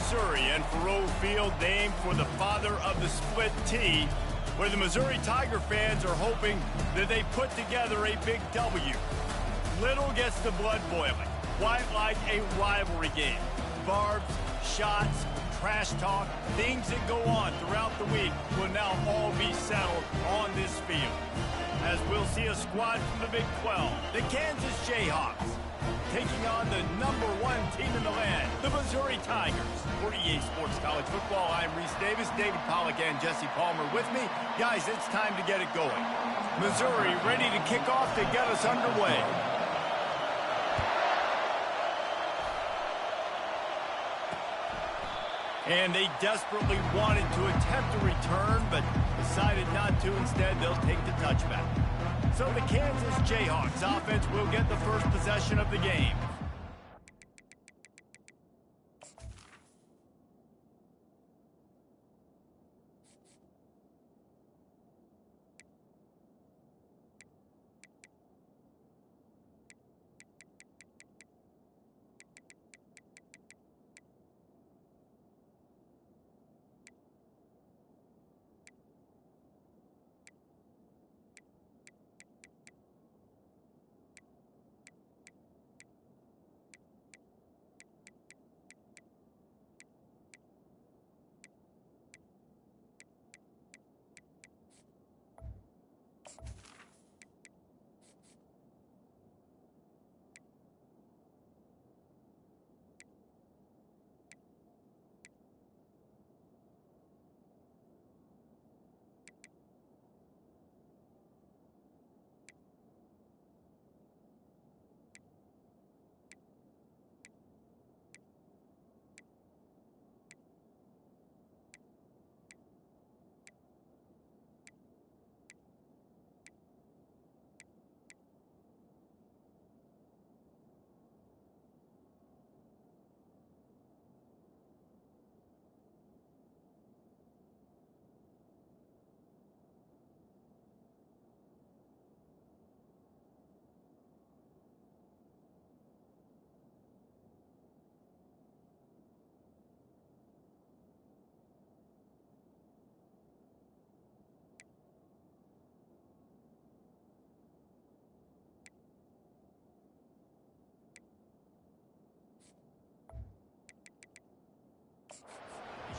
Missouri, and Faroe Field named for the father of the split T, where the Missouri Tiger fans are hoping that they put together a big W. Little gets the blood boiling, quite like a rivalry game. Barbs, shots, trash talk, things that go on throughout the week will now all be settled on this field. As we'll see a squad from the Big 12, the Kansas Jayhawks, taking on the #1 team in the land, the Missouri Tigers. For EA Sports College Football, I'm Reese Davis, David Pollack, and Jesse Palmer with me. Guys, it's time to get it going. Missouri ready to kick off to get us underway. And they desperately wanted to attempt a return, but decided not to. Instead, they'll take the touchback. So the Kansas Jayhawks offense will get the first possession of the game.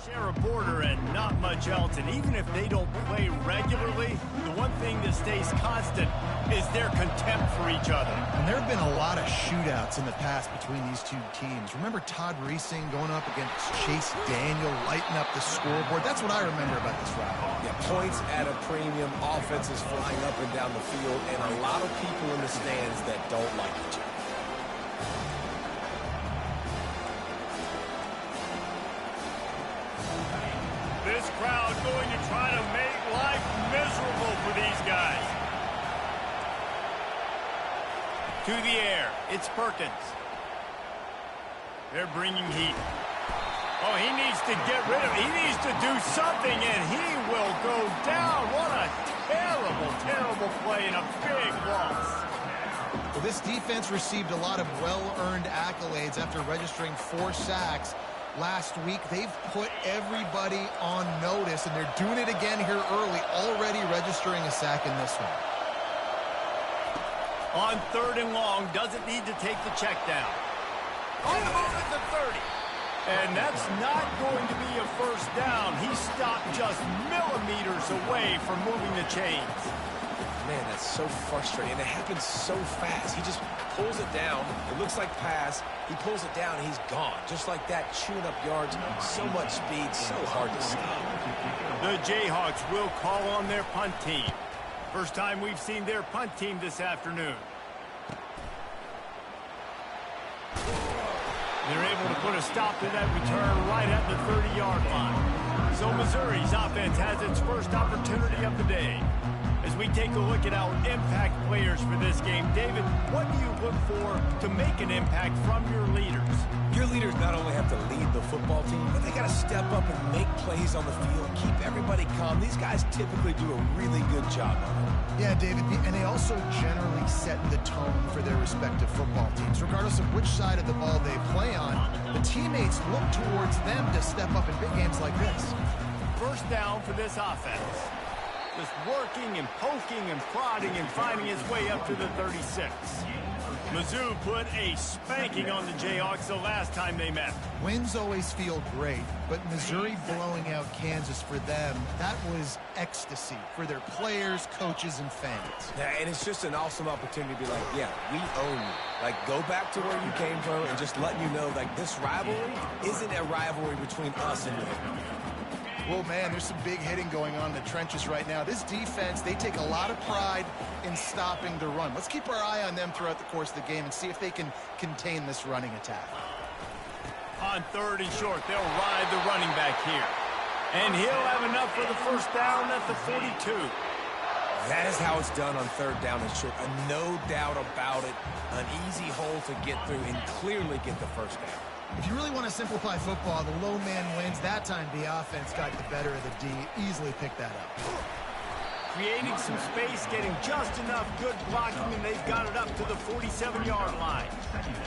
Share a border and not much else, and even if they don't play regularly, the one thing that stays constant is their contempt for each other. And there have been a lot of shootouts in the past between these two teams. Remember Todd Reesing going up against Chase Daniel, lighting up the scoreboard? That's what I remember about this rivalry. Yeah, points at a premium, offenses flying up and down the field, and a lot of people in the stands that don't like each other. This crowd going to try to make life miserable for these guys. To the air, it's Perkins. They're bringing heat. Oh, he needs to get rid of it. He needs to do something, and he will go down. What a terrible, terrible play and a big loss. Well, this defense received a lot of well-earned accolades after registering 4 sacks. Last week, they've put everybody on notice, and they're doing it again here early, already registering a sack in this one. On 3rd and long, doesn't need to take the check down. On the move at the 30. And that's not going to be a first down. He stopped just millimeters away from moving the chains. Man, that's so frustrating. And it happens so fast. He just pulls it down. It looks like pass. He pulls it down, and he's gone. Just like that, chewing up yards. So much speed, so hard to stop. The Jayhawks will call on their punt team. First time we've seen their punt team this afternoon. They're able to put a stop to that return right at the 30-yard line. So Missouri's offense has its first opportunity of the day. As we take a look at our impact players for this game, David, what do you look for to make an impact from your leaders? Your leaders not only have to lead the football team, but they got to step up and make plays on the field, keep everybody calm. These guys typically do a really good job on it. Yeah, David, and they also generally set the tone for their respective football teams. Regardless of which side of the ball they play on, the teammates look towards them to step up in big games like this. First down for this offense. Just working and poking and prodding and finding his way up to the 36. Mizzou put a spanking on the Jayhawks the last time they met. Wins always feel great, but Missouri blowing out Kansas for them, that was ecstasy for their players, coaches, and fans. Yeah, and it's just an awesome opportunity to be like, yeah, we own you. Like, go back to where you came from and just let you know, like, this rivalry isn't a rivalry between us and them. Well, man, there's some big hitting going on in the trenches right now. This defense, they take a lot of pride in stopping the run. Let's keep our eye on them throughout the course of the game and see if they can contain this running attack. On 3rd and short, they'll ride the running back here. And he'll have enough for the first down at the 42. That is how it's done on 3rd down and short. No doubt about it. An easy hole to get through and clearly get the first down. If you really want to simplify football, the low man wins. That time the offense got the better of the D. Easily picked that up. Creating some space, getting just enough good blocking, and they've got it up to the 47-yard line.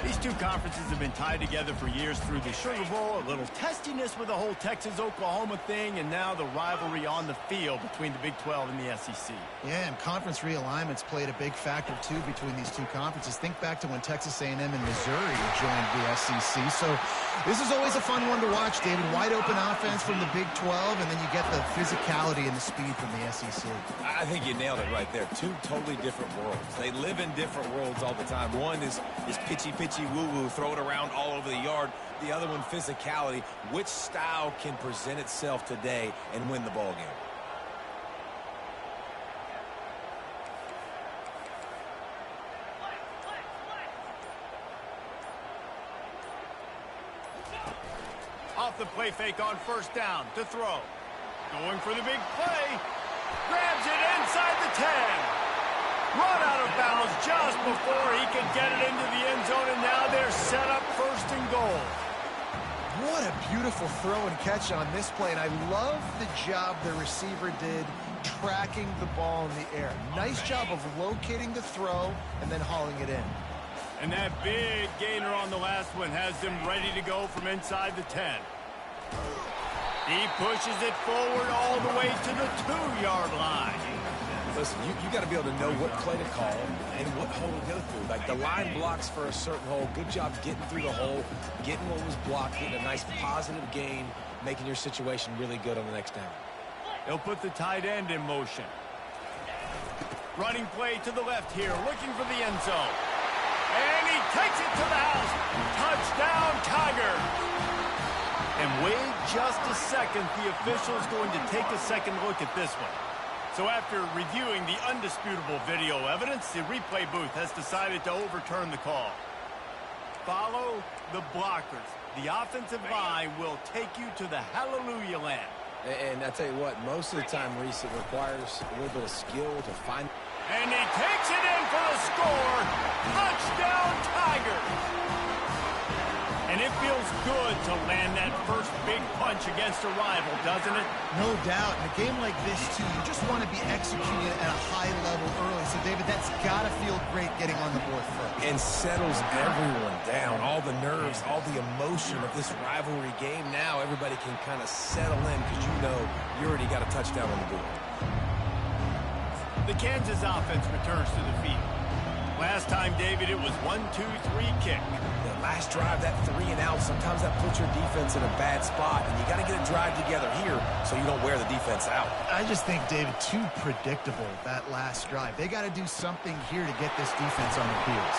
These two conferences have been tied together for years through the Sugar Bowl, a little testiness with the whole Texas-Oklahoma thing, and now the rivalry on the field between the Big 12 and the SEC. Yeah, and conference realignments played a big factor, too, between these two conferences. Think back to when Texas A&M and Missouri joined the SEC. So this is always a fun one to watch, David. Wide open offense from the Big 12, and then you get the physicality and the speed from the SEC. I think you nailed it right there. Two totally different worlds. They live in different worlds all the time. One is pitchy, woo-woo, throw it around all over the yard. The other one, physicality. Which style can present itself today and win the ball game? Off the play fake on 1st down to throw. Going for the big play. Grabs it inside the 10. Run out of bounds just before he could get it into the end zone, and now they're set up 1st and goal. What a beautiful throw and catch on this play, and I love the job the receiver did tracking the ball in the air. Nice job of locating the throw and then hauling it in. And that big gainer on the last one has them ready to go from inside the 10. He pushes it forward all the way to the 2-yard line. Listen, you got to be able to know what play to call and what hole to go through. Like, the line blocks for a certain hole. Good job getting through the hole, getting what was blocked, getting a nice positive gain, making your situation really good on the next down. He'll put the tight end in motion. Running play to the left here, looking for the end zone. And he takes it to the house. Touchdown, Tiger. And wait just a second. The official's going to take a second look at this one. So after reviewing the undisputable video evidence, the replay booth has decided to overturn the call. Follow the blockers. The offensive line will take you to the hallelujah land. And I tell you what, most of the time, Reese, it requires a little bit of skill to find. And he takes it in for the score. Touchdown, Tigers. And it feels good to land that first big punch against a rival, doesn't it? No doubt. In a game like this, too, you just want to be executing at a high level early. So, David, that's got to feel great getting on the board first. And settles everyone down. All the nerves, all the emotion of this rivalry game. Now everybody can kind of settle in because you know you already got a touchdown on the board. The Kansas offense returns to the field. Last time, David, it was 1-2-3 kick. The last drive, that 3 and out, sometimes that puts your defense in a bad spot, and you got to get a drive together here so you don't wear the defense out. I just think, David, too predictable, that last drive. They got to do something here to get this defense on the heels.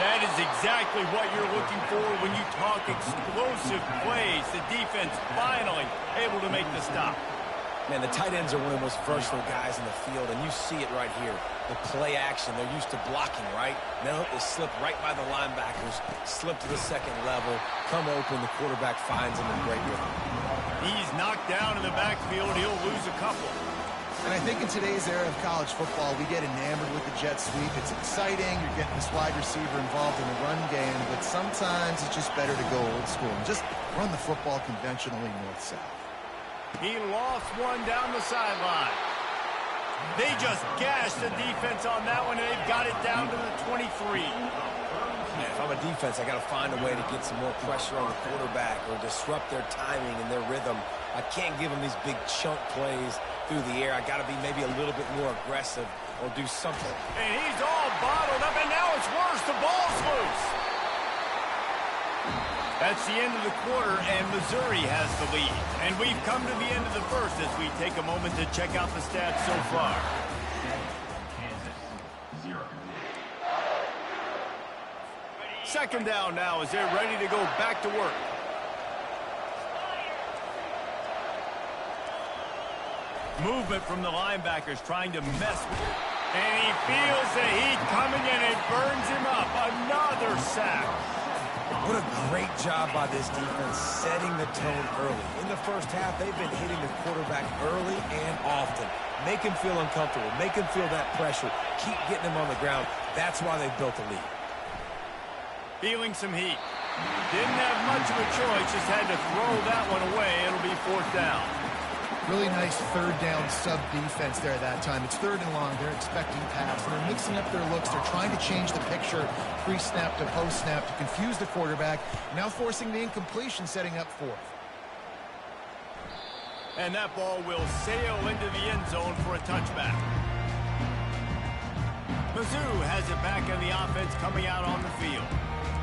That is exactly what you're looking for when you talk explosive plays. The defense finally able to make the stop. Man, the tight ends are one of the most versatile guys in the field, and you see it right here. The play action, they're used to blocking, right? Now they slip right by the linebackers, slip to the second level, come open, the quarterback finds them in great rhythm. He's knocked down in the backfield. He'll lose a couple. And I think in today's era of college football, we get enamored with the jet sweep. It's exciting. You're getting this wide receiver involved in the run game, but sometimes it's just better to go old school and just run the football conventionally north-south. He lost one down the sideline. They just gashed the defense on that one, and they've got it down to the 23. Man, if I'm a defense, I got to find a way to get some more pressure on the quarterback or disrupt their timing and their rhythm. I can't give them these big chunk plays through the air. I got to be maybe a little bit more aggressive or do something. And he's all bottled up, and now it's worse. The ball's loose. That's the end of the quarter, and Missouri has the lead. And we've come to the end of the first as we take a moment to check out the stats so far. Second down now as they're ready to go back to work. Movement from the linebackers trying to mess with it. And he feels the heat coming and it burns him up. Another sack. What a great job by this defense setting the tone early. In the first half, they've been hitting the quarterback early and often. Make him feel uncomfortable. Make him feel that pressure. Keep getting him on the ground. That's why they've built a lead. Feeling some heat. Didn't have much of a choice. Just had to throw that one away. It'll be fourth down. Really nice third down sub defense there that time. It's third and long. They're expecting pass, and they're mixing up their looks. They're trying to change the picture pre-snap to post-snap to confuse the quarterback, now forcing the incompletion, setting up fourth. And that ball will sail into the end zone for a touchback. Mizzou has it back on the offense coming out on the field.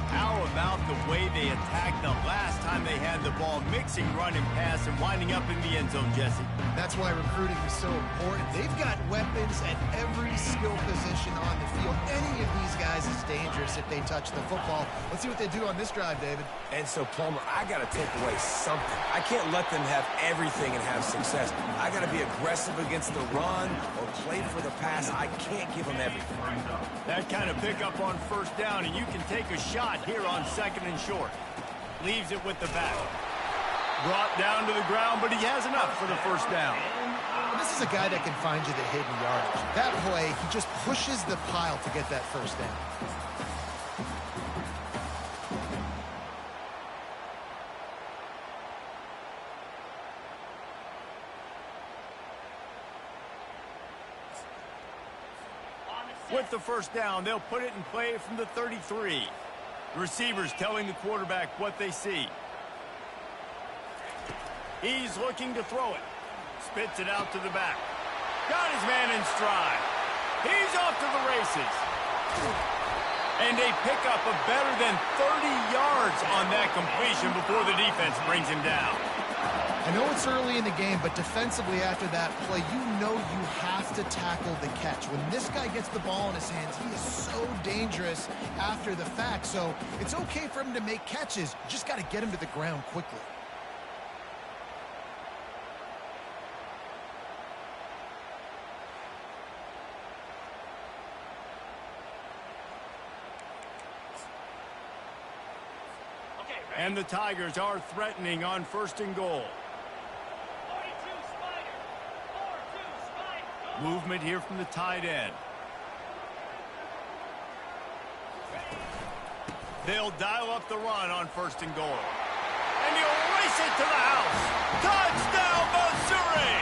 How about the way they attacked the last time they had the ball, mixing run and pass and winding up in the end zone, Jesse? That's why recruiting is so important. They've got weapons at every skill position on the field. Any of these guys is dangerous if they touch the football. Let's see what they do on this drive, David. And so, Palmer, I got to take away something. I can't let them have everything and have success. I got to be aggressive against the run or play for the pass. I can't give them everything. That kind of pickup on first down, and you can take a shot here on second and short. Leaves it with the back. Brought down to the ground, but he has enough for the first down. This is a guy that can find you the hidden yardage. That play, he just pushes the pile to get that first down. With the first down, they'll put it in play from the 33. The receivers telling the quarterback what they see. He's looking to throw it. Spits it out to the back. Got his man in stride. He's off to the races. And they pick up a better than 30 yards on that completion before the defense brings him down. I know it's early in the game, but defensively after that play, you know you have to tackle the catch. When this guy gets the ball in his hands, he is so dangerous after the fact. So it's okay for him to make catches. You just got to get him to the ground quickly. And the Tigers are threatening on first and goal. Movement here from the tight end. They'll dial up the run on first and goal. And he'll race it to the house. Touchdown, Missouri!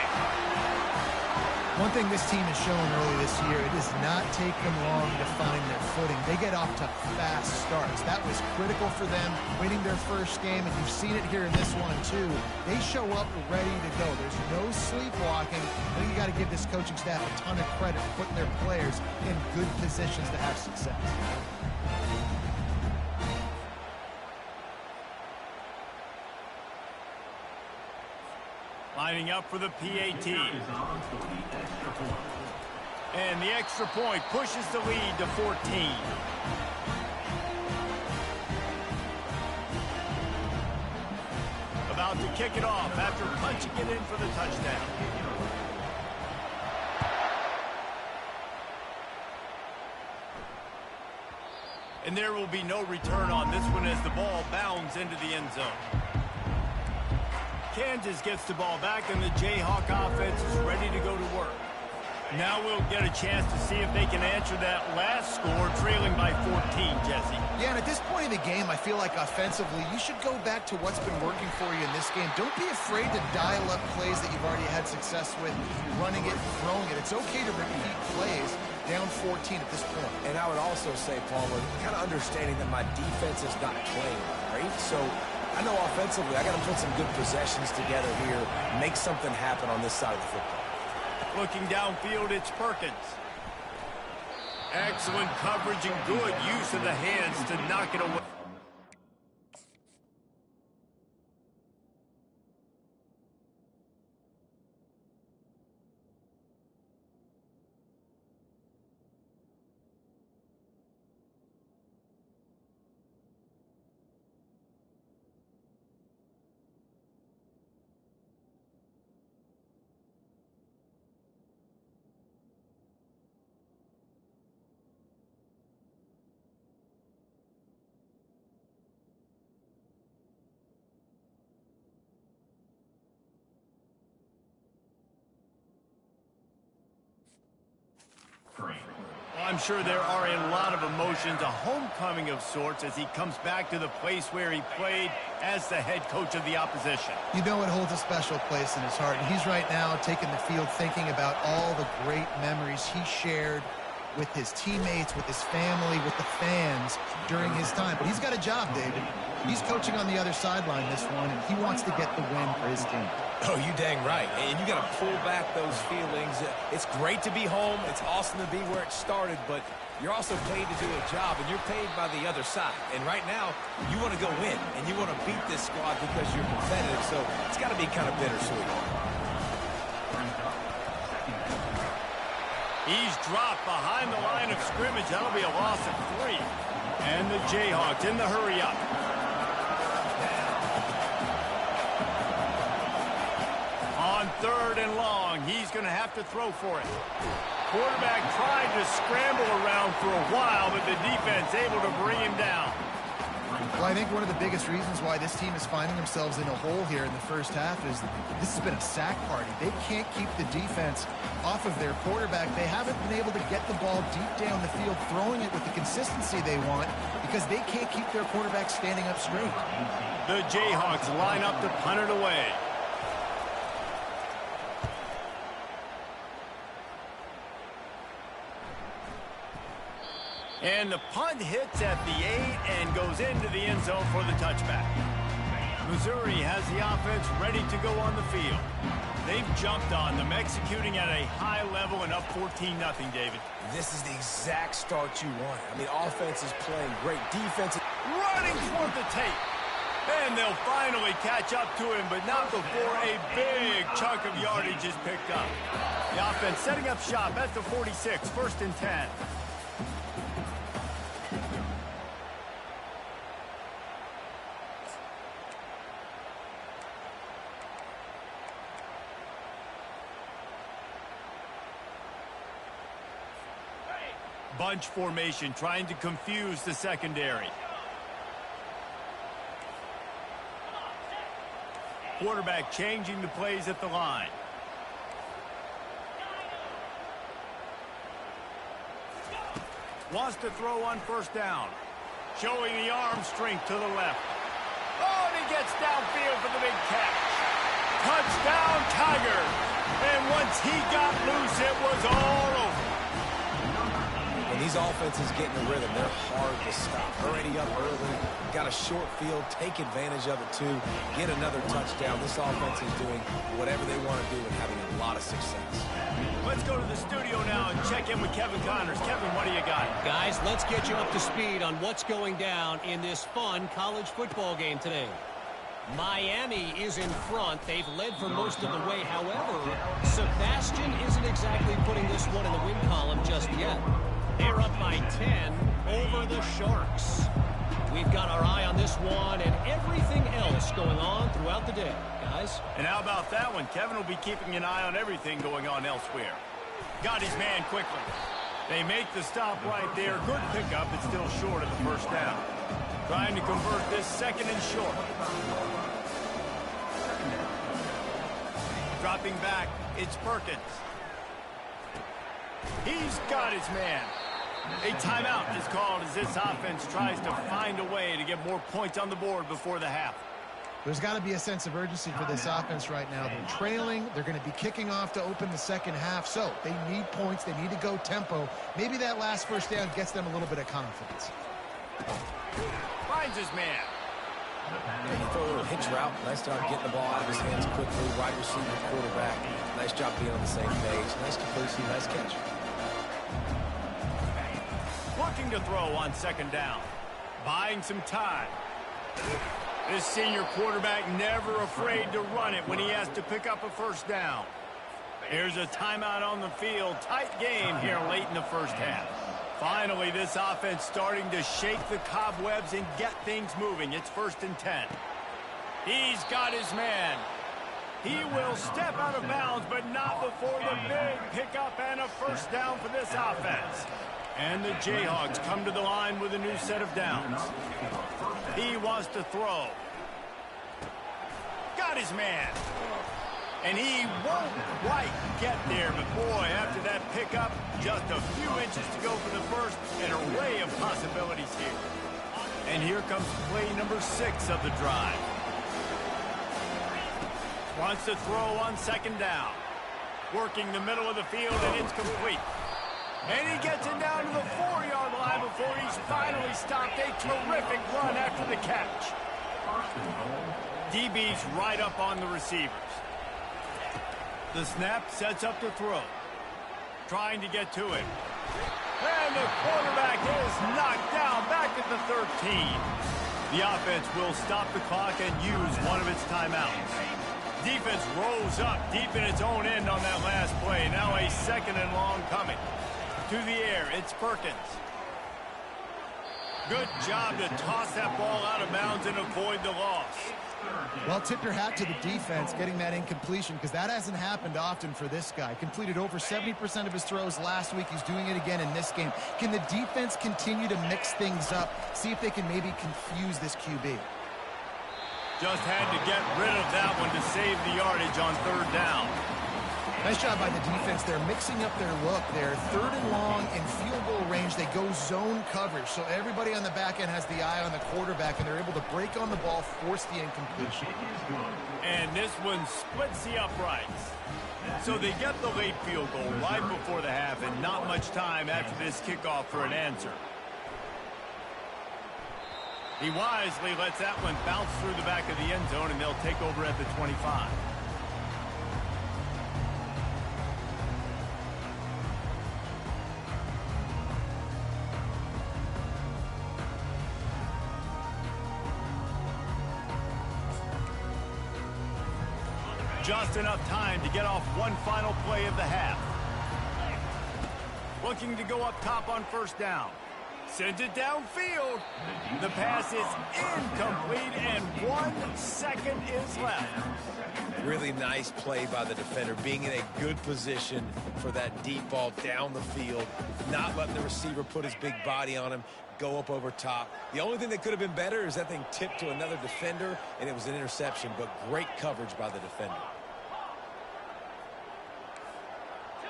One thing this team has shown early this year, it does not take them long to find their footing. They get off to fast starts. That was critical for them, winning their first game, and you've seen it here in this one too. They show up ready to go. There's no sleepwalking. I think you got to give this coaching staff a ton of credit for putting their players in good positions to have success. Lining up for the PAT. And the extra point pushes the lead to 14. About to kick it off after punching it in for the touchdown. And there will be no return on this one as the ball bounds into the end zone. Kansas gets the ball back, and the Jayhawk offense is ready to go to work. Now we'll get a chance to see if they can answer that last score, trailing by 14, Jesse. Yeah, and at this point in the game, I feel like offensively, you should go back to what's been working for you in this game. Don't be afraid to dial up plays that you've already had success with, running it, throwing it. It's okay to repeat plays down 14 at this point. And I would also say, Palmer, kind of understanding that my defense is not playing great, so I know offensively I got to put some good possessions together here, make something happen on this side of the football. Looking downfield, it's Perkins. Excellent coverage and good use of the hands to knock it away. I'm sure there are a lot of emotions, a homecoming of sorts, as he comes back to the place where he played as the head coach of the opposition. You know it holds a special place in his heart, and he's right now taking the field thinking about all the great memories he shared with his teammates, with his family, with the fans during his time. But he's got a job, David. He's coaching on the other sideline this one, and he wants to get the win for his team. Oh, you dang right. And you got to pull back those feelings. It's great to be home. It's awesome to be where it started, but you're also paid to do a job, and you're paid by the other side. And right now, you want to go win, and you want to beat this squad because you're competitive, so it's got to be kind of bittersweet. He's dropped behind the line of scrimmage. That'll be a loss of 3. And the Jayhawks in the hurry-up. On 3rd and long, he's going to have to throw for it. Quarterback tried to scramble around for a while, but the defense able to bring him down. Well, I think one of the biggest reasons why this team is finding themselves in a hole here in the first half is this has been a sack party. They can't keep the defense off of their quarterback. They haven't been able to get the ball deep down the field, throwing it with the consistency they want because they can't keep their quarterback standing up straight. The Jayhawks line up to punt it away. And the punt hits at the 8 and goes into the end zone for the touchback. Missouri has the offense ready to go on the field. They've jumped on them, executing at a high level and up 14-0, David. This is the exact start you want. I mean, offense is playing great. Defense running toward the tape. And they'll finally catch up to him, but not before a big chunk of yardage is picked up. The offense setting up shop at the 46, 1st and 10. Bunch formation, trying to confuse the secondary. Quarterback changing the plays at the line. Wants to throw on 1st down. Showing the arm strength to the left. Oh, and he gets downfield for the big catch. Touchdown, Tiger. And once he got loose, it was all over. When these offenses get in the rhythm, they're hard to stop. Already up early, got a short field, take advantage of it too, get another touchdown. This offense is doing whatever they want to do and having a lot of success. Let's go to the studio now and check in with Kevin Connors. Kevin, what do you got? Guys, let's get you up to speed on what's going down in this fun college football game today. Miami is in front. They've led for most of the way. However, Sebastian isn't exactly putting this one in the win column just yet. They're up by 10 over the Sharks. We've got our eye on this one and everything else going on throughout the day, guys. And how about that one? Kevin will be keeping an eye on everything going on elsewhere. Got his man quickly. They make the stop right there. Good pickup. It's still short of the 1st down. Trying to convert this 2nd and short. Dropping back, it's Perkins. He's got his man. A timeout is called as this offense tries to find a way to get more points on the board before the half. There's got to be a sense of urgency for this offense right now. They're trailing. They're going to be kicking off to open the second half. So they need points. They need to go tempo. Maybe that last first down gets them a little bit of confidence. Finds his man. Yeah, he threw a little hitch route. Nice job getting the ball out of his hands quickly. Wide receiver, quarterback. Nice job being on the same page. Nice completion, nice catch. Looking to throw on second down. Buying some time. This senior quarterback never afraid to run it when he has to pick up a first down. Here's a timeout on the field. Tight game here late in the first half. Finally, this offense starting to shake the cobwebs and get things moving. It's 1st and 10. He's got his man. He will step out of bounds, but not before the big pickup and a first down for this offense. And the Jayhawks come to the line with a new set of downs. He wants to throw. Got his man. And he won't quite get there, but boy, after that pickup, just a few inches to go for the first. An array of possibilities here. And here comes play number 6 of the drive. Wants to throw on second down. Working the middle of the field, and it's complete. And he gets it down to the 4-yard line before he's finally stopped. A terrific run after the catch. DB's right up on the receivers. The snap sets up the throw. Trying to get to him. And the quarterback is knocked down back at the 13. The offense will stop the clock and use one of its timeouts. Defense rolls up deep in its own end on that last play. Now a 2nd and long coming. To the air, it's Perkins. Good job to toss that ball out of bounds and avoid the loss. Well, tip your hat to the defense getting that incompletion, because that hasn't happened often for this guy. Completed over 70% of his throws last week. He's doing it again in this game. Can the defense continue to mix things up? See if they can maybe confuse this QB. Just had to get rid of that one to save the yardage on 3rd down. Nice job by the defense. They're mixing up their look. They're 3rd and long in field goal range. They go zone coverage. So everybody on the back end has the eye on the quarterback, and they're able to break on the ball, force the incompletion. And this one splits the uprights. So they get the late field goal right before the half, and not much time after this kickoff for an answer. He wisely lets that one bounce through the back of the end zone, and they'll take over at the 25. Just enough time to get off one final play of the half. Looking to go up top on 1st down. Sends it downfield. The pass is incomplete, and 1 second is left. Really nice play by the defender, being in a good position for that deep ball down the field, not letting the receiver put his big body on him, go up over top. The only thing that could have been better is that thing tipped to another defender, and it was an interception, but great coverage by the defender.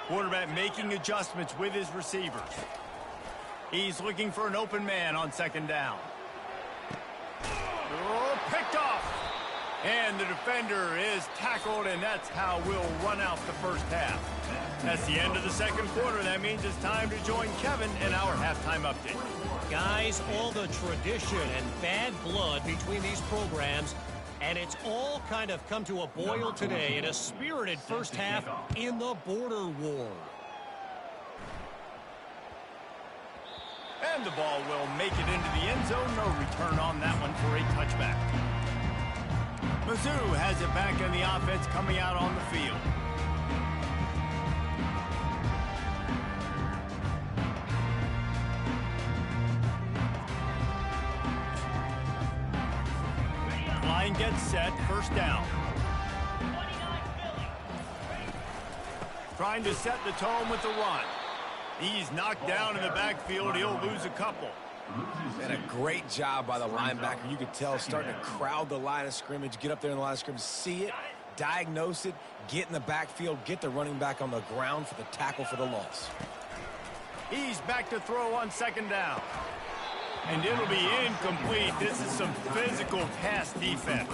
Quarterback making adjustments with his receivers. He's looking for an open man on 2nd down. Oh, picked off. And the defender is tackled, and that's how we'll run out the first half. That's the end of the 2nd quarter. That means it's time to join Kevin in our halftime update. Guys, all the tradition and bad blood between these programs, and it's all kind of come to a boil today in a spirited first half in the border war. And the ball will make it into the end zone. No return on that one for a touchback. Mizzou has it back in the offense coming out on the field. Line gets set, 1st down. Trying to set the tone with the run. He's knocked down in the backfield. He'll lose a couple. And a great job by the linebacker. You could tell starting to crowd the line of scrimmage, get up there in the line of scrimmage, see it, diagnose it, get in the backfield, get the running back on the ground for the tackle for the loss. He's back to throw on second down. And it'll be incomplete. This is some physical pass defense.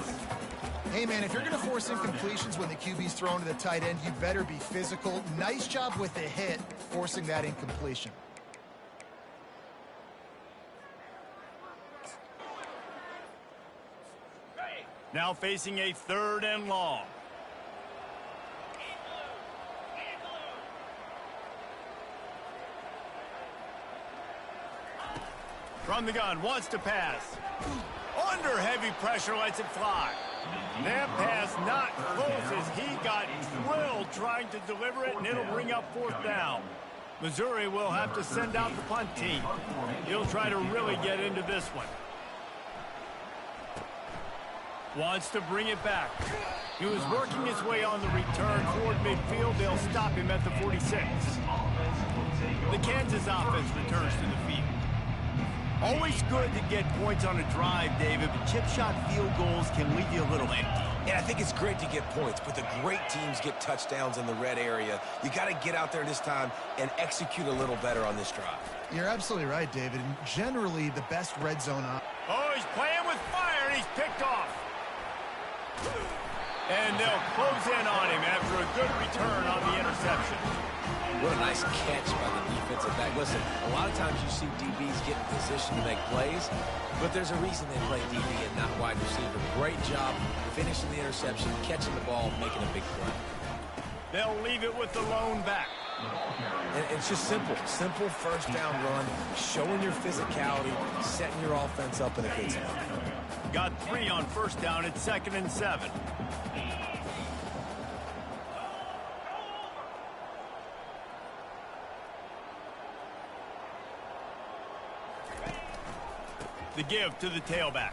Hey, man, if you're going to force incompletions when the QB's thrown to the tight end, you better be physical. Nice job with the hit, forcing that incompletion. Now facing a 3rd and long. From the gun, wants to pass. Under heavy pressure, lets it fly. That pass not close as he got drilled trying to deliver it, and it'll bring up 4th down. Missouri will have to send out the punt team. He'll try to really get into this one. Wants to bring it back. He was working his way on the return toward midfield. They'll stop him at the 46. The Kansas offense returns to the field. Always good to get points on a drive, David, but chip shot field goals can leave you a little empty. Yeah, I think it's great to get points, but the great teams get touchdowns in the red area. You got to get out there this time and execute a little better on this drive. You're absolutely right, David. And generally, the best red zone op. Oh, he's playing with fire, and he's picked off. And they'll close in on him after a good return on the interception. What a nice catch by the defensive back. Listen, a lot of times you see DBs get in position to make plays, but there's a reason they play DB and not wide receiver. Great job finishing the interception, catching the ball, making a big play. They'll leave it with the lone back. And it's just simple. Simple 1st down run, showing your physicality, setting your offense up in a good spot. Got 3 on 1st down. It's 2nd and 7. The give to the tailback.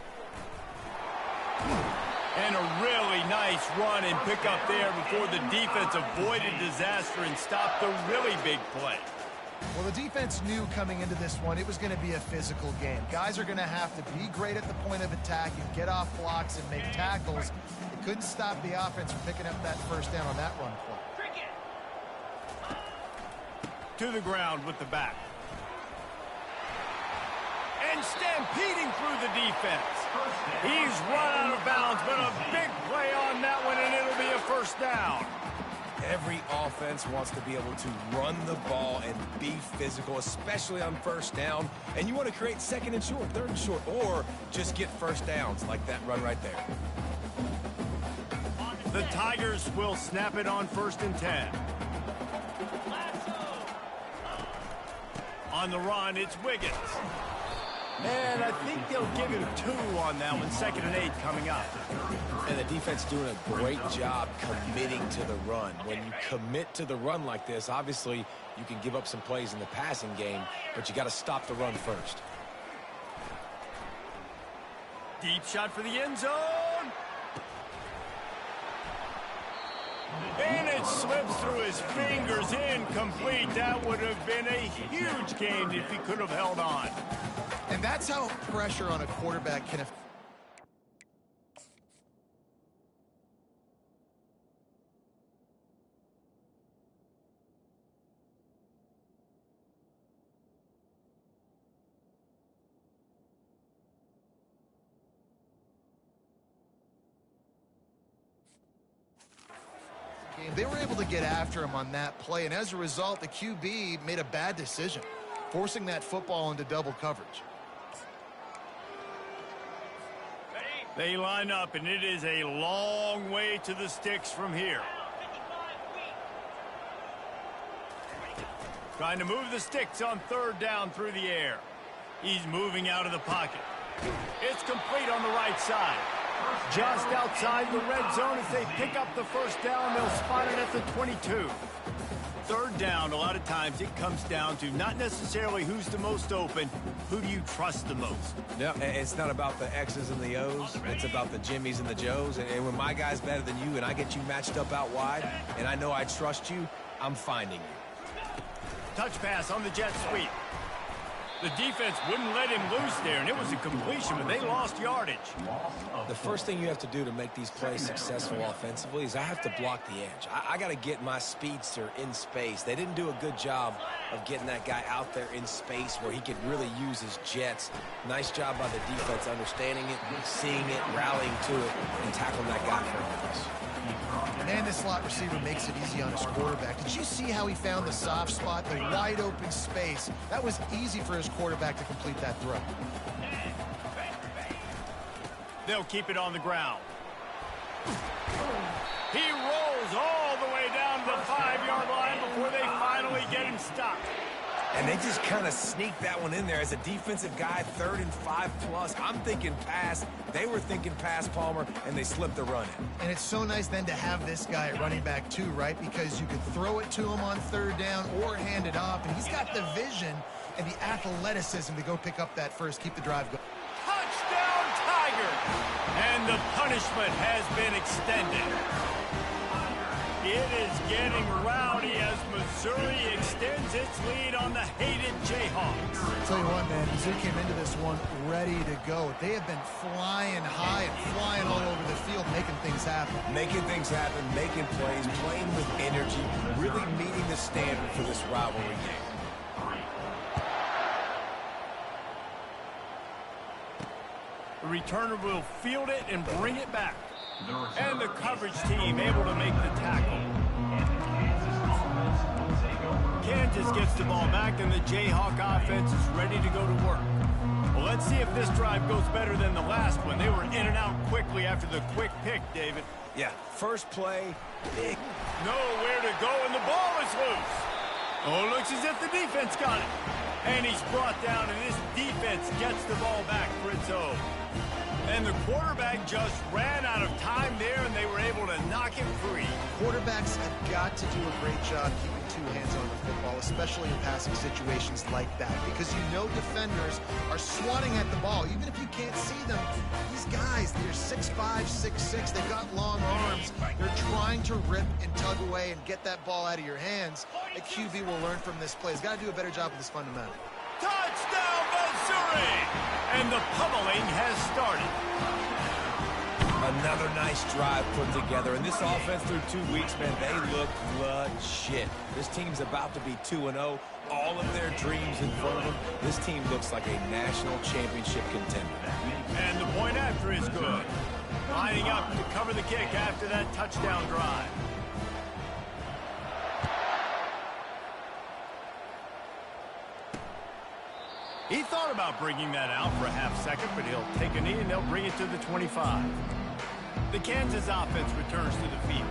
And a really nice run and pick up there before the defense avoided disaster and stopped a really big play. Well, the defense knew coming into this one it was going to be a physical game. Guys are going to have to be great at the point of attack and get off blocks and make tackles. It couldn't stop the offense from picking up that 1st down on that run play. To the ground with the back. And stampeding through the defense. He's run out of bounds, but a big play on that one, and it'll be a 1st down. Every offense wants to be able to run the ball and be physical, especially on 1st down. And you want to create 2nd and short, 3rd and short, or just get 1st downs like that run right there. The Tigers will snap it on 1st and 10. On the run, it's Wiggins. And I think they'll give him 2 on that one. 2nd and 8 coming up. And the defense doing a great job committing to the run. When you commit to the run like this, obviously you can give up some plays in the passing game, but you got to stop the run first. Deep shot for the end zone. And it slips through his fingers, incomplete. That would have been a huge gain if he could have held on. And that's how pressure on a quarterback can affect. They were able to get after him on that play, and as a result, the QB made a bad decision, forcing that football into double coverage. They line up, and it is a long way to the sticks from here. Trying to move the sticks on 3rd down through the air. He's moving out of the pocket. It's complete on the right side. Just outside the red zone as they pick up the 1st down. They'll spot it at the 22. 3rd down, a lot of times it comes down to not necessarily who's the most open, who do you trust the most? No, it's not about the X's and the O's. It's about the Jimmys and the Joes. And when my guy's better than you and I get you matched up out wide and I know I trust you, I'm finding you. Touch pass on the jet sweep. The defense wouldn't let him loose there, and it was a completion, but they lost yardage. The first thing you have to do to make these plays successful offensively is I have to block the edge. I got to get my speedster in space. They didn't do a good job of getting that guy out there in space where he could really use his jets. Nice job by the defense understanding it, seeing it, rallying to it, and tackling that guy for a loss. And the slot receiver makes it easy on his quarterback. Did you see how he found the soft spot, the wide open space? That was easy for his quarterback to complete that throw. They'll keep it on the ground. He rolls all the way down to the 5-yard line before they finally get him stopped. And they just kind of sneaked that one in there as a defensive guy, 3rd and 5+. I'm thinking pass. They were thinking pass, Palmer, and they slipped the run in. And it's so nice then to have this guy at running back too, right? Because you could throw it to him on 3rd down or hand it off, and he's got the vision and the athleticism to go pick up that first, keep the drive going. Touchdown, Tiger! And the punishment has been extended. It is getting rowdy as Missouri extends its lead on the hated Jayhawks. I'll tell you what, man, Missouri came into this one ready to go. They have been flying high and flying all over the field, making things happen. Making things happen, making plays, playing with energy, really meeting the standard for this rivalry game. The returner will field it and bring it back. And the coverage team able to make the tackle. Kansas gets the ball back, and the Jayhawk offense is ready to go to work. Well, let's see if this drive goes better than the last one. They were in and out quickly after the quick pick, David. Yeah, first play, big. Nowhere to go, and the ball is loose. Oh, it looks as if the defense got it. And he's brought down, and this defense gets the ball back for its own. And the quarterback just ran out of time there, and they were able to knock it free. Quarterbacks have got to do a great job keeping 2 hands on the football, especially in passing situations like that, because you know defenders are swatting at the ball. Even if you can't see them, these guys, they're 6'5", 6'6", they've got long arms. They're trying to rip and tug away and get that ball out of your hands. A QB will learn from this play. He's got to do a better job with this fundamental. Touchdown, Missouri! And the pummeling has started. Another nice drive put together. And this offense through 2 weeks, man, they look legit. This team's about to be 2-0. All of their dreams in front of them. This team looks like a national championship contender. And the point after is good. Lining up to cover the kick after that touchdown drive. He thought about bringing that out for a half second, but he'll take a knee and they'll bring it to the 25. The Kansas offense returns to the field.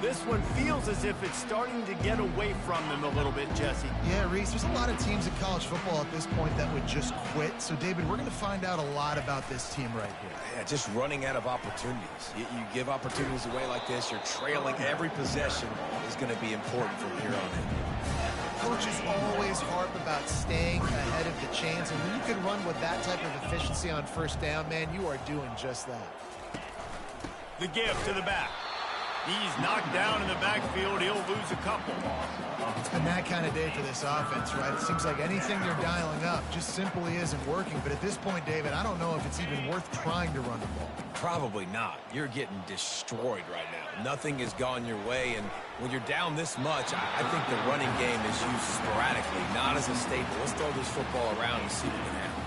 This one feels as if it's starting to get away from them a little bit, Jesse. Yeah, Reese, there's a lot of teams in college football at this point that would just quit. So, David, we're going to find out a lot about this team right here. Yeah, just running out of opportunities. You give opportunities away like this, you're trailing. Every possession is going to be important from here on in. Coaches always harp about staying ahead of the chains, and when you can run with that type of efficiency on 1st down, man, you are doing just that. The give to the back. He's knocked down in the backfield. He'll lose a couple. It's been that kind of day for this offense, right? It seems like anything they're dialing up just simply isn't working. But at this point, David, I don't know if it's even worth trying to run the ball. Probably not. You're getting destroyed right now. Nothing has gone your way, and when you're down this much, I think the running game is used sporadically, not as a staple. Let's throw this football around and see what can happen.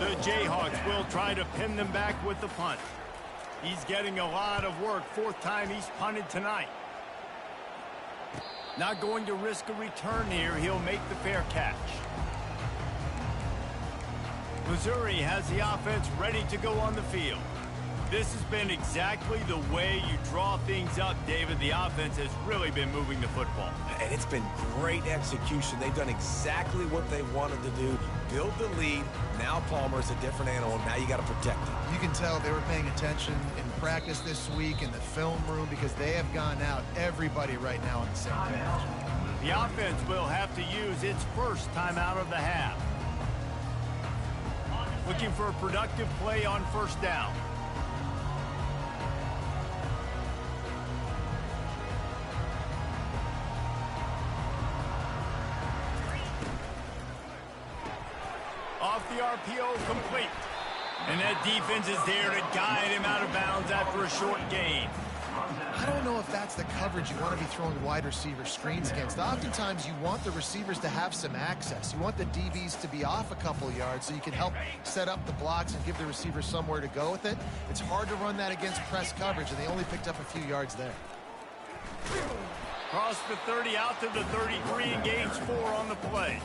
The Jayhawks will try to pin them back with the punt. He's getting a lot of work. 4th time he's punted tonight. Not going to risk a return here. He'll make the fair catch. Missouri has the offense ready to go on the field. This has been exactly the way you draw things up, David. The offense has really been moving the football. And it's been great execution. They've done exactly what they wanted to do. Build the lead. Now Palmer's a different animal. Now you got to protect him. You can tell they were paying attention in practice this week in the film room because they have gone out, everybody right now on the same page. The offense will have to use its first timeout of the half. Looking for a productive play on 1st down. the RPO complete. And that defense is there to guide him out of bounds after a short gain. I don't know if that's the coverage you want to be throwing wide receiver screens against. Oftentimes, you want the receivers to have some access. You want the DBs to be off a couple yards so you can help set up the blocks and give the receiver somewhere to go with it. It's hard to run that against press coverage, and they only picked up a few yards there. Cross the 30 out to the 33 and gains 4 on the play.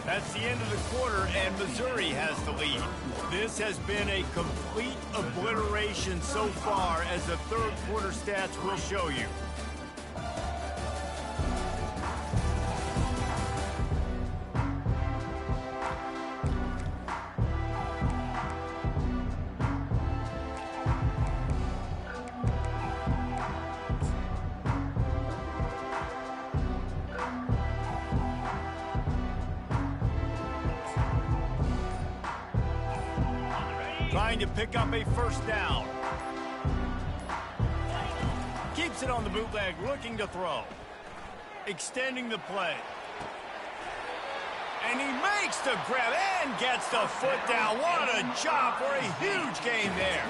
That's the end of the quarter, and Missouri has the lead. This has been a complete obliteration so far, as the third quarter stats will show you. Trying to pick up a first down. Keeps it on the bootleg, looking to throw. Extending the play. And he makes the grab and gets the foot down. What a job for a huge gain there.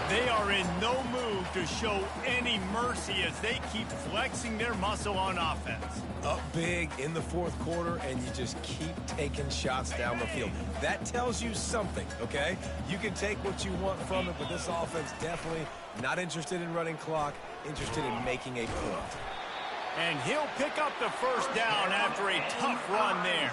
They are in no mood to show any mercy as they keep flexing their muscle on offense. Up big in the fourth quarter, and you just keep taking shots down the field. That tells you something, okay? You can take what you want from it, but this offense definitely not interested in running clock, interested in making a point. And he'll pick up the first down after a tough run there.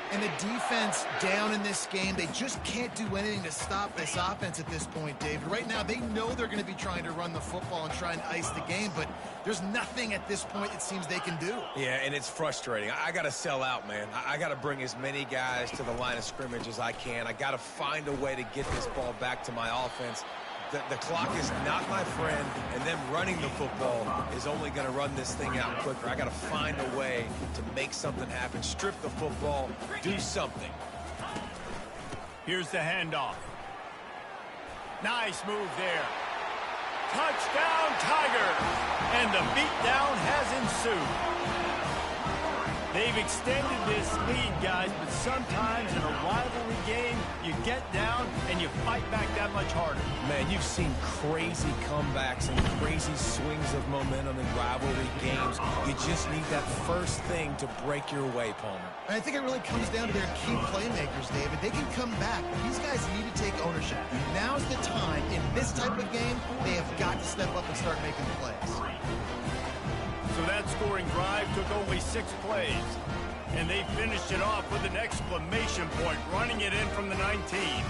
And the defense down in this game, they just can't do anything to stop this offense at this point, David. Right now, they know they're going to be trying to run the football and try and ice the game, but there's nothing at this point it seems they can do. Yeah, and it's frustrating. I got to sell out, man. I got to bring as many guys to the line of scrimmage as I can. I got to find a way to get this ball back to my offense. The clock is not my friend, and them running the football is only going to run this thing out quicker. I got to find a way to make something happen, strip the football, do something. Here's the handoff. Nice move there. Touchdown, Tiger! And the beatdown has ensued. They've extended this lead, guys, but sometimes in a rivalry game, you get down and you fight back that much harder. Man, you've seen crazy comebacks and crazy swings of momentum in rivalry games. You just need that first thing to break your way, Palmer. And I think it really comes down to their key playmakers, David. They can come back, but these guys need to take ownership. Now's the time. In this type of game, they have got to step up and start making plays. So that scoring drive took only 6 plays. And they finished it off with an exclamation point, running it in from the 19.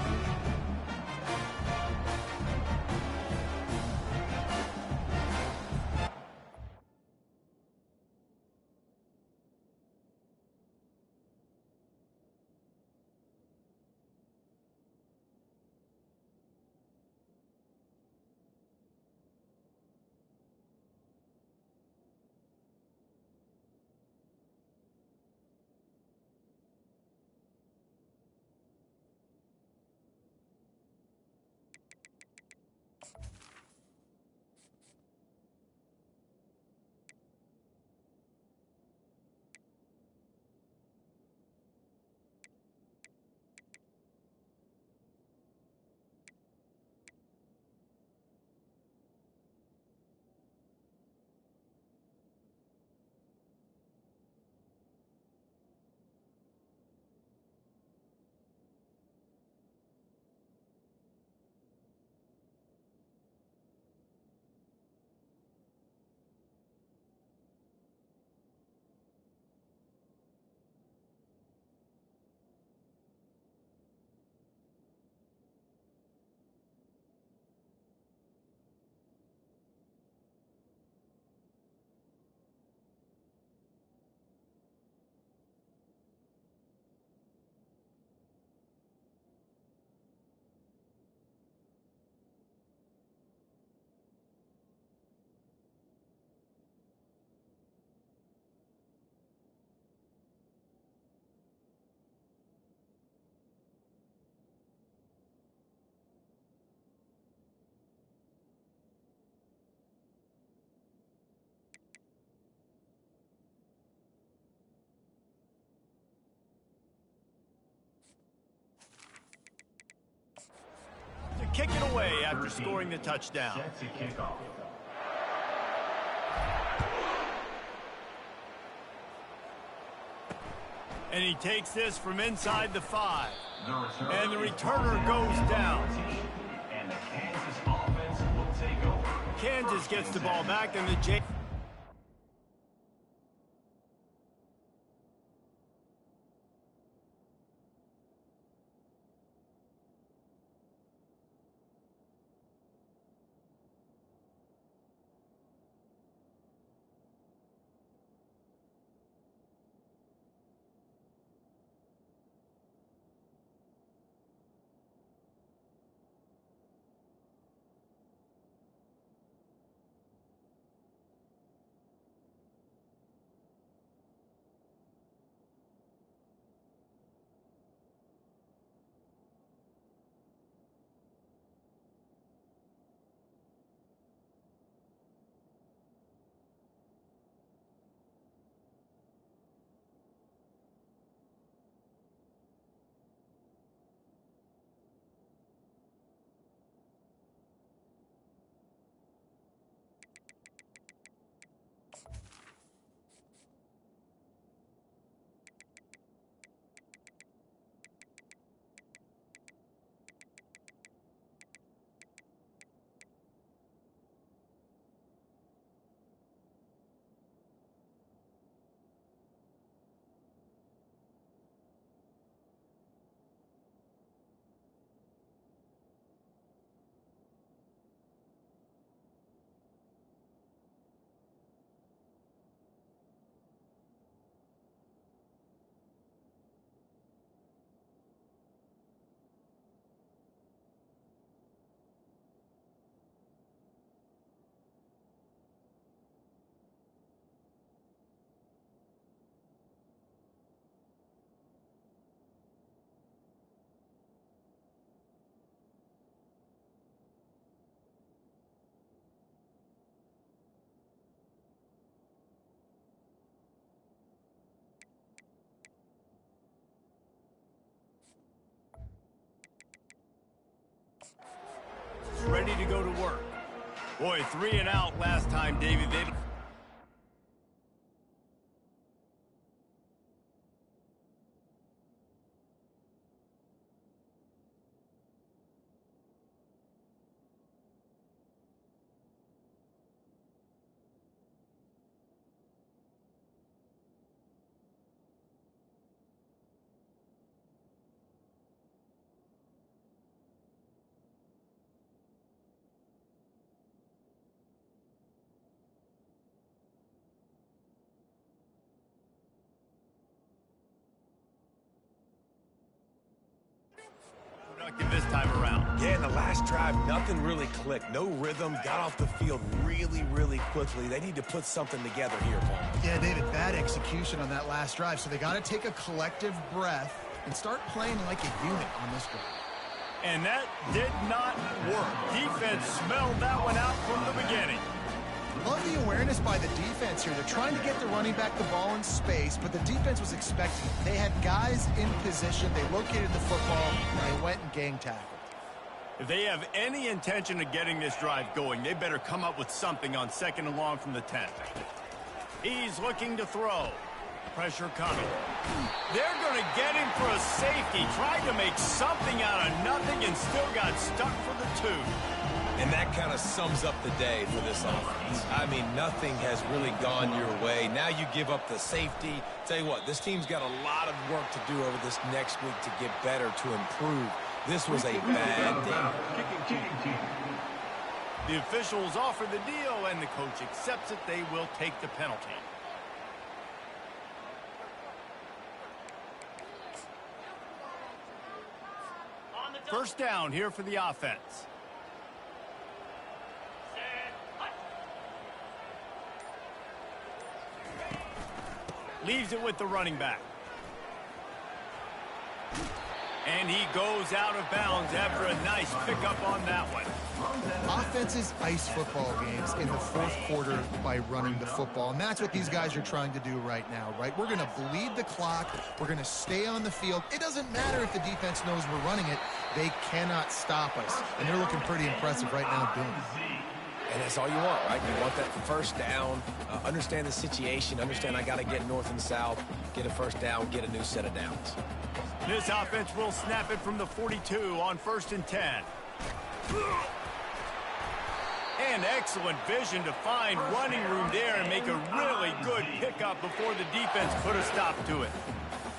kick it away after scoring the touchdown. And he takes this from inside the 5. And the returner goes down. And the Kansas offense will take over. Kansas gets the ball back, and the J. Ready to go to work. Boy, 3 and out last time, David. Productive this time around. Yeah, in the last drive, nothing really clicked. No rhythm, got off the field really, really quickly. They need to put something together here, Paul. Yeah, David, bad execution on that last drive, so they got to take a collective breath and start playing like a unit on this drive. And that did not work. Defense smelled that one out from the beginning. Love the awareness by the defense here. They're trying to get the running back the ball in space, but the defense was expecting it. They had guys in position. They located the football, and they went and gang tackled. If they have any intention of getting this drive going, they better come up with something on 2nd and long from the 10. He's looking to throw. Pressure coming. They're going to get him for a safety. Tried to make something out of nothing and still got stuck for the 2. And that kind of sums up the day for this offense. I mean, nothing has really gone your way. Now you give up the safety. Tell you what, this team's got a lot of work to do over this next week to get better, to improve. This was a bad day. The officials offer the deal, and the coach accepts it. They will take the penalty. First down here for the offense. Leaves it with the running back. And he goes out of bounds after a nice pickup on that one. Offenses ice football games in the fourth quarter by running the football, and that's what these guys are trying to do right now, right? We're going to bleed the clock. We're going to stay on the field. It doesn't matter if the defense knows we're running it. They cannot stop us, and they're looking pretty impressive right now doing it. And that's all you want, right? You want that first down, understand the situation, understand I got to get north and south, get a first down, get a new set of downs. This offense will snap it from the 42 on 1st and 10. And excellent vision to find running room there and make a really good pickup before the defense put a stop to it.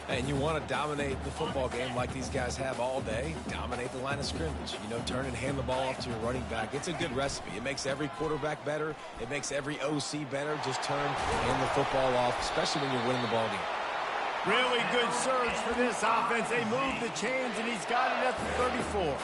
And you want to dominate the football game like these guys have all day. Dominate the line of scrimmage. You know, turn and hand the ball off to your running back. It's a good recipe. It makes every quarterback better. It makes every OC better. Just turn and hand the football off, especially when you're winning the ball game. Really good surge for this offense. They move the chains, and he's got it at the 34.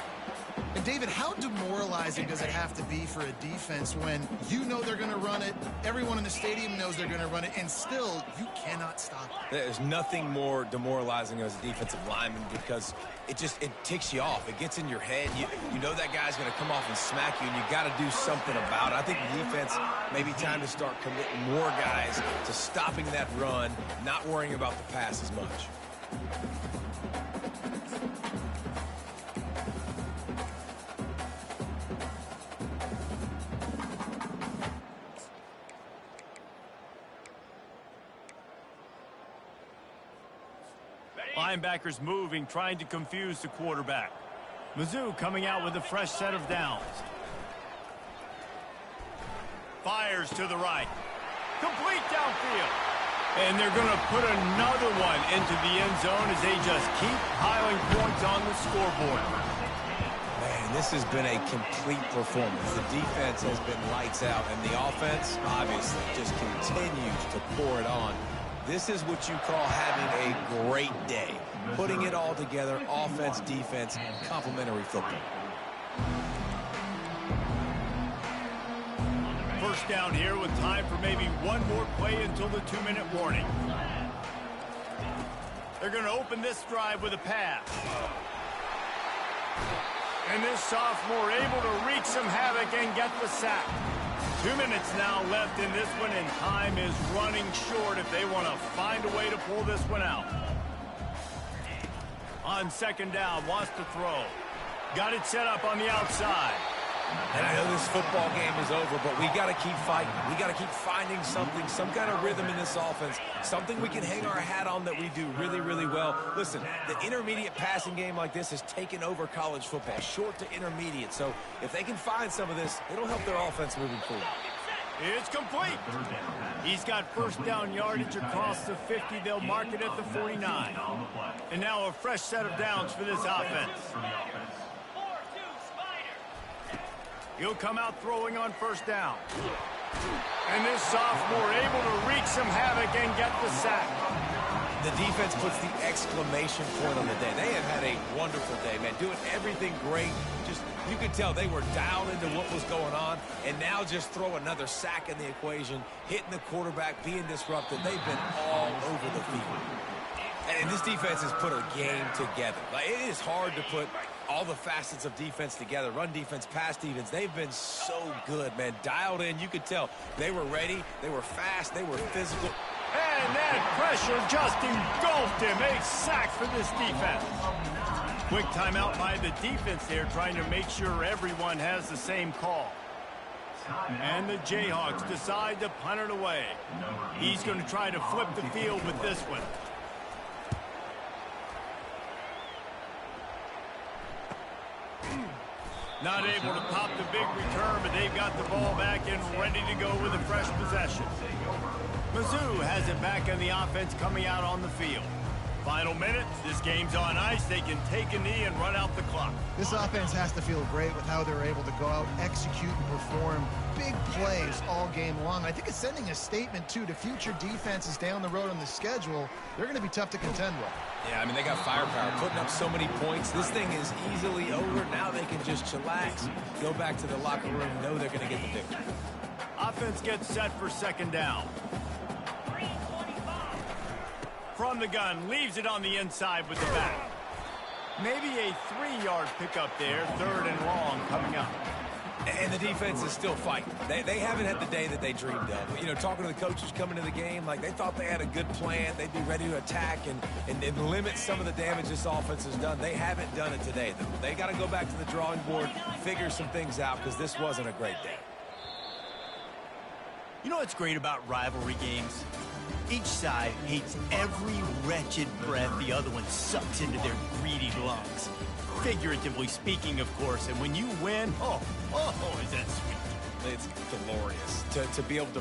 And, David, how demoralizing does it have to be for a defense when you know they're going to run it, everyone in the stadium knows they're going to run it, and still you cannot stop it? There's nothing more demoralizing as a defensive lineman because it ticks you off. It gets in your head. You know that guy's going to come off and smack you, and you got to do something about it. I think the defense may be time to start committing more guys to stopping that run, not worrying about the pass as much. Linebackers moving, trying to confuse the quarterback. Mizzou coming out with a fresh set of downs. Fires to the right. Complete downfield. And they're going to put another one into the end zone as they just keep piling points on the scoreboard. Man, this has been a complete performance. The defense has been lights out, and the offense, obviously, just continues to pour it on. This is what you call having a great day. Putting it all together, offense, defense, complementary football. First down here with time for maybe one more play until the 2-minute warning. They're going to open this drive with a pass. And this sophomore able to wreak some havoc and get the sack. 2 minutes now left in this one, and time is running short if they want to find a way to pull this one out. On second down, wants to throw. Got it set up on the outside. And I know this football game is over, but we got to keep fighting. We got to keep finding something, some kind of rhythm in this offense, something we can hang our hat on that we do really, really well. Listen, the intermediate passing game like this has taken over college football, short to intermediate. So if they can find some of this, it'll help their offense moving forward. It's complete. He's got first down yardage across the 50. They'll mark it at the 49. And now a fresh set of downs for this offense. He'll come out throwing on first down. And this sophomore able to wreak some havoc and get the sack. The defense puts the exclamation point on the day. They have had a wonderful day, man. Doing everything great. Just, you could tell they were dialed into what was going on. And now just throw another sack in the equation, hitting the quarterback, being disrupted. They've been all over the field. And this defense has put a game together. Like, it is hard to put all the facets of defense together. Run defense, pass defense. They've been so good, man. Dialed in. You could tell they were ready. They were fast. They were physical. And that pressure just engulfed him. A sack for this defense. Quick timeout by the defense there, trying to make sure everyone has the same call. And the Jayhawks decide to punt it away. He's going to try to flip the field with this one. Not able to pop the big return, but they've got the ball back and ready to go with a fresh possession. Mizzou has it back on the offense coming out on the field. Final minutes. This game's on ice. They can take a knee and run out the clock. This offense has to feel great with how they're able to go out, execute, and perform big plays all game long. I think it's sending a statement, too, to future defenses down the road on the schedule. They're going to be tough to contend with. Yeah, I mean, they got firepower, putting up so many points. This thing is easily over. Now they can just chillax, go back to the locker room, know they're going to get the victory. Offense gets set for second down. From the gun, leaves it on the inside with the back. Maybe a 3-yard pickup there, 3rd and long coming up. And the defense is still fighting. They haven't had the day that they dreamed of. You know, talking to the coaches coming to the game, like they thought they had a good plan. They'd be ready to attack and limit some of the damage this offense has done. They haven't done it today. They got to go back to the drawing board, figure some things out, because this wasn't a great day. You know what's great about rivalry games? Each side hates every wretched breath the other one sucks into their greedy lungs. Figuratively speaking, of course, and when you win, oh, is that sweet. It's glorious to be able to